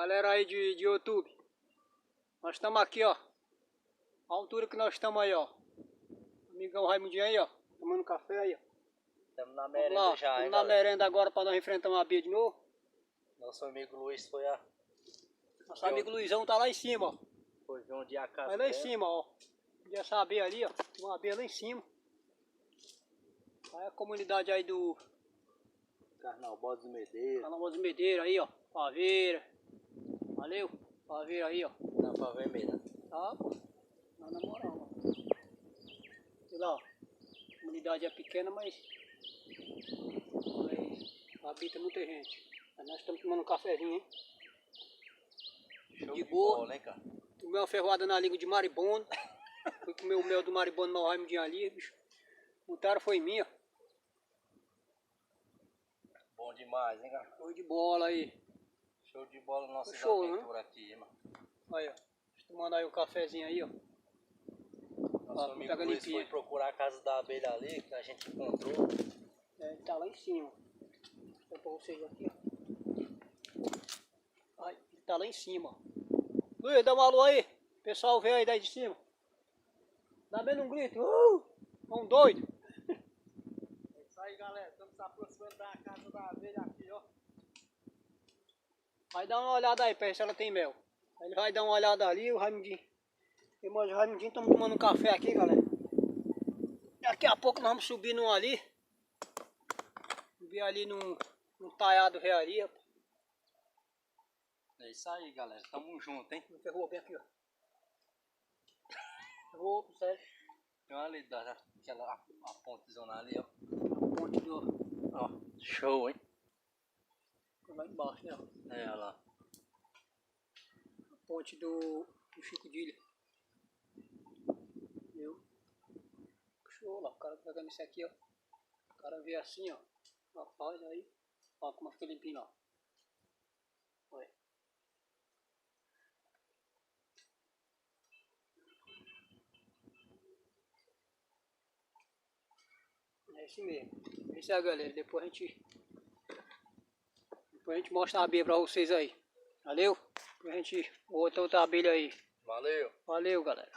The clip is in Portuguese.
Galera aí de YouTube, nós estamos aqui, ó. A altura que nós estamos aí, ó. Amigão Raimundinho aí, ó. Tomando café aí, ó. Estamos na merenda já, hein, Estamos na merenda agora para nós enfrentar uma bia de novo. Nosso amigo Luiz foi a... Nosso amigo Luizão tá lá em cima, ó. Foi ver onde é a casa Vai lá em cima, ó. E essa abelha ali, ó. Tem uma abelha lá em cima. Aí a comunidade aí do... Carnal Bode dos Medeiros. Carnal Bode dos Medeiros aí, ó. Paveira. Valeu. Paveira aí, ó. Dá pra ver mesmo. Tá, pô. Na moral, ó. Sei lá, ó. A comunidade é pequena, mas habita muita gente. Aí nós estamos tomando um cafezinho, hein? Show de boa, né, cara? Tomei uma ferroada na língua de maribondo. Fui comer o mel do maribondo no Raimundinho ali, bicho. Botaram foi em mim, ó. Bom demais, hein, cara? Show de bola aí. Show de bola nossa aventura, né? Aqui, mano. Aí, ó. Tomando aí o cafezinho aí, ó. Nosso amigo Luiz foi procurar a casa da abelha ali, que a gente encontrou. É, ele tá lá em cima. Vou pra vocês aqui, ó. Ai, ele tá lá em cima, ó. Luiz, dá uma alô aí. O pessoal vem aí daí de cima. Dá menos um grito. Um doido. É isso aí, galera. Estamos se aproximando da casa da abelha aqui, ó. Vai dar uma olhada aí pra ver se ela tem mel. Aí ele vai dar uma olhada ali, o Raimundinho. Eu e o Raimundinho estamos tomando um café aqui, galera. Daqui a pouco nós vamos subir num ali. Subir ali num taiado realia. É isso aí, galera. Tamo junto, hein? Ferrou bem aqui, ó. Ferrou, sério. Tem uma ali, aquela a pontezona ali, ó. A ponte do... Ó, show, hein? Lá embaixo, né? Ó. É, olha lá. A ponte do Chico Dilha. Viu? Show lá, o cara pegando isso aqui, ó. O cara vê assim, ó. Rapaz, aí. Ó como fica limpinho, ó. Olha. É isso mesmo. É isso aí, galera. Depois a gente mostra a abelha pra vocês aí. Valeu? Depois a gente outra abelha aí. Valeu. Valeu, galera.